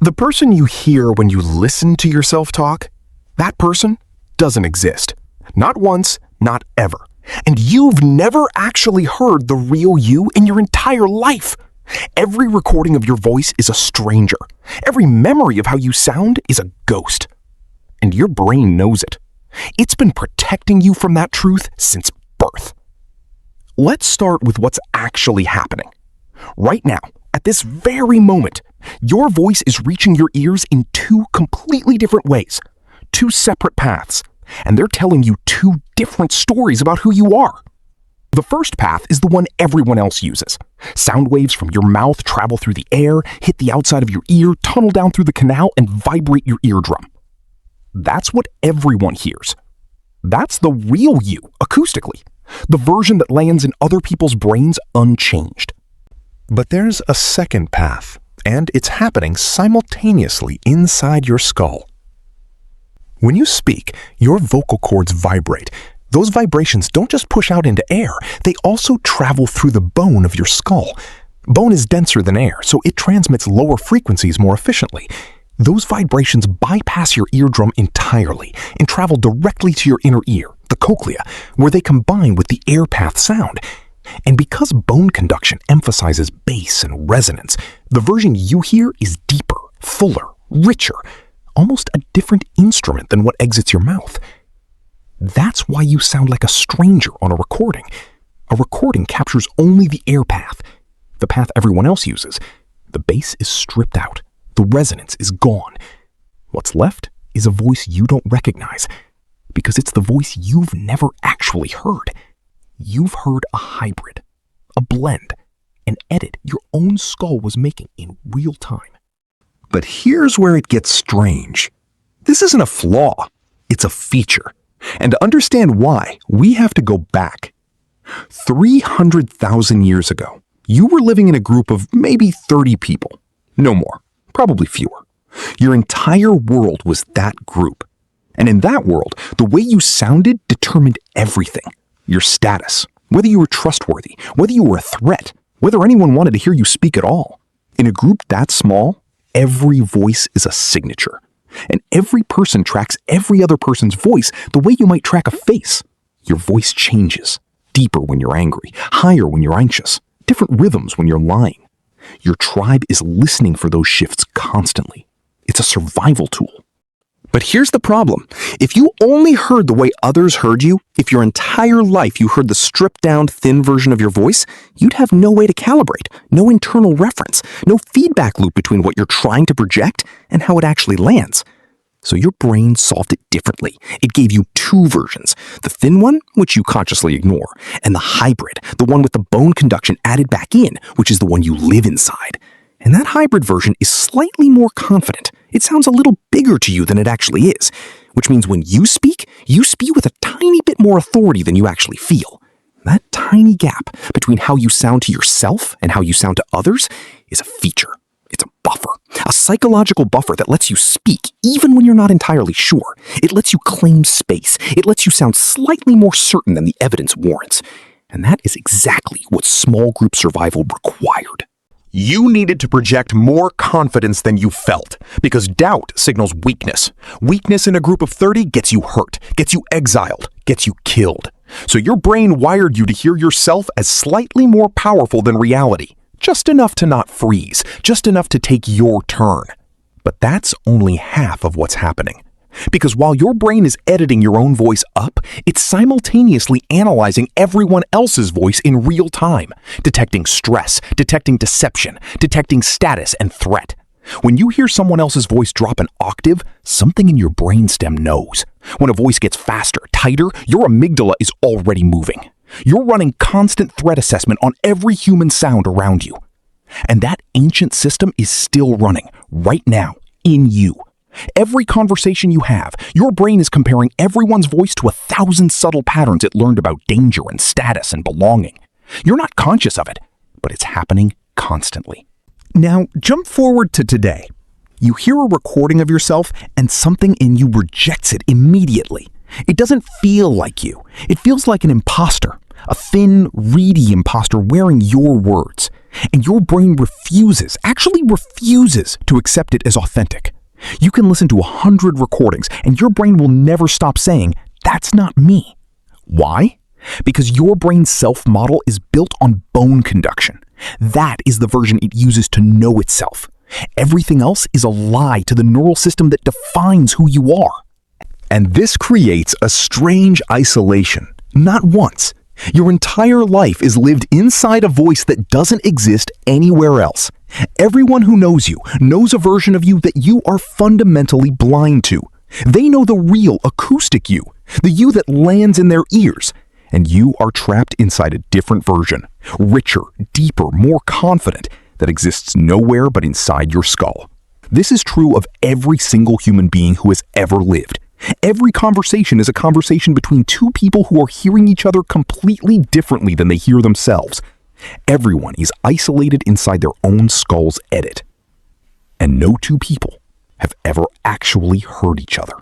The person you hear when you listen to yourself talk, that person doesn't exist. Not once, not ever. And you've never actually heard the real you in your entire life. Every recording of your voice is a stranger. Every memory of how you sound is a ghost. And your brain knows it. It's been protecting you from that truth since birth. Let's start with what's actually happening. Right now, at this very moment, your voice is reaching your ears in two completely different ways, two separate paths, and they're telling you two different stories about who you are. The first path is the one everyone else uses. Sound waves from your mouth travel through the air, hit the outside of your ear, tunnel down through the canal, and vibrate your eardrum. That's what everyone hears. That's the real you, acoustically, the version that lands in other people's brains unchanged. But there's a second path, and it's happening simultaneously inside your skull. When you speak, your vocal cords vibrate. Those vibrations don't just push out into air, they also travel through the bone of your skull. Bone is denser than air, so it transmits lower frequencies more efficiently. Those vibrations bypass your eardrum entirely and travel directly to your inner ear, the cochlea, where they combine with the air path sound. And because bone conduction emphasizes bass and resonance, the version you hear is deeper, fuller, richer, almost a different instrument than what exits your mouth. That's why you sound like a stranger on a recording. A recording captures only the air path, the path everyone else uses. The bass is stripped out. The resonance is gone. What's left is a voice you don't recognize, because it's the voice you've never actually heard. You've heard a hybrid, a blend, an edit your own skull was making in real time. But here's where it gets strange. This isn't a flaw, it's a feature. And to understand why, we have to go back. 300,000 years ago, you were living in a group of maybe 30 people. No more, probably fewer. Your entire world was that group. And in that world, the way you sounded determined everything. Your status, whether you were trustworthy, whether you were a threat, whether anyone wanted to hear you speak at all. In a group that small, every voice is a signature. And every person tracks every other person's voice the way you might track a face. Your voice changes. Deeper when you're angry, higher when you're anxious, different rhythms when you're lying. Your tribe is listening for those shifts constantly. It's a survival tool. But here's the problem. If you only heard the way others heard you, if your entire life you heard the stripped-down, thin version of your voice, you'd have no way to calibrate, no internal reference, no feedback loop between what you're trying to project and how it actually lands. So your brain solved it differently. It gave you two versions, the thin one, which you consciously ignore, and the hybrid, the one with the bone conduction added back in, which is the one you live inside. And that hybrid version is slightly more confident. It sounds a little bigger to you than it actually is, which means when you speak with a tiny bit more authority than you actually feel. That tiny gap between how you sound to yourself and how you sound to others is a feature. It's a buffer, a psychological buffer that lets you speak even when you're not entirely sure. It lets you claim space. It lets you sound slightly more certain than the evidence warrants. And that is exactly what small group survival required. You needed to project more confidence than you felt, because doubt signals weakness. Weakness in a group of 30 gets you hurt, gets you exiled, gets you killed. So your brain wired you to hear yourself as slightly more powerful than reality. Just enough to not freeze, just enough to take your turn. But that's only half of what's happening. Because while your brain is editing your own voice up, it's simultaneously analyzing everyone else's voice in real time, detecting stress, detecting deception, detecting status and threat. When you hear someone else's voice drop an octave, something in your brainstem knows. When a voice gets faster, tighter, your amygdala is already moving. You're running constant threat assessment on every human sound around you. And that ancient system is still running, right now, in you. Every conversation you have, your brain is comparing everyone's voice to 1,000 subtle patterns it learned about danger and status and belonging. You're not conscious of it, but it's happening constantly. Now, jump forward to today. You hear a recording of yourself and something in you rejects it immediately. It doesn't feel like you. It feels like an imposter, a thin, reedy imposter wearing your words. And your brain actually refuses to accept it as authentic. You can listen to 100 recordings and your brain will never stop saying, "That's not me." Why? Because your brain's self-model is built on bone conduction. That is the version it uses to know itself. Everything else is a lie to the neural system that defines who you are. And this creates a strange isolation. Not once. Your entire life is lived inside a voice that doesn't exist anywhere else. Everyone who knows you knows a version of you that you are fundamentally blind to. They know the real acoustic you, the you that lands in their ears. And you are trapped inside a different version, richer, deeper, more confident, that exists nowhere but inside your skull. This is true of every single human being who has ever lived. Every conversation is a conversation between two people who are hearing each other completely differently than they hear themselves. Everyone is isolated inside their own skull's edit. And no two people have ever actually heard each other.